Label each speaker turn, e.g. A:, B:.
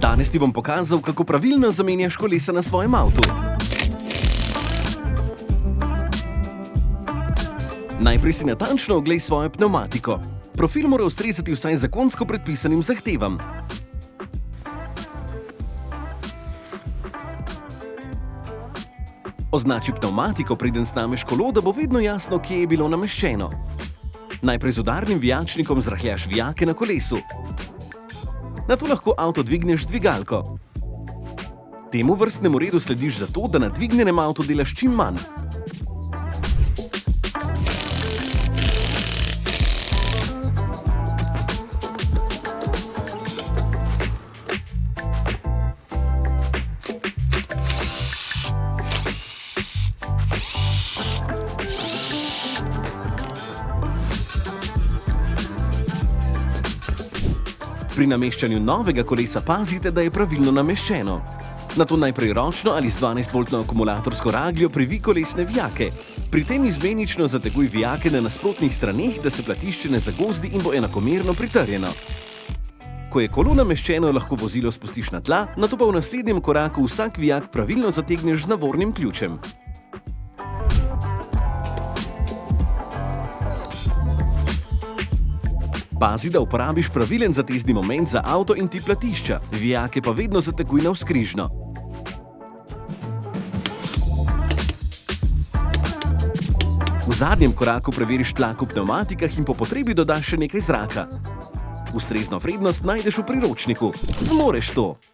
A: Danes ti bom pokazal, kako pravilno zamenjaš kolesa na svojem avtu. Najprej si natančno oglej svojo pnevmatiko. Profil mora ustrezati vsaj zakonsko predpisanim zahtevam. Označi pnevmatiko, preden snameš kolo, da bo vedno jasno, kje je bilo nameščeno. Najprej z udarnim vijačnikom zrahljaš vijake na kolesu. Nato lahko avto dvigneš z dvigalko. Temu vrstnemu redu slediš zato, da na dvignjenem avtu delaš čim manj. Pri nameščanju novega kolesa pazite, da je pravilno nameščeno. Nato najprej ročno ali z 12-voltno akumulatorsko ragljo privij kolesne vijake. Pri tem izmenično zateguj vijake na nasprotnih straneh, da se platišče ne zagozdi in bo enakomerno pritrjeno. Ko je kolo nameščeno, lahko vozilo spustiš na tla, nato pa v naslednjem koraku vsak vijak pravilno zategneš z navornim ključem. Pazi, da uporabiš pravilen zatezni moment za avto in ti platišča, vijake pa vedno zateguj navzkrižno. V zadnjem koraku preveriš tlak v pnevmatikah in po potrebi dodaš še nekaj zraka. Ustrezno vrednost najdeš v priročniku. Zmoreš to!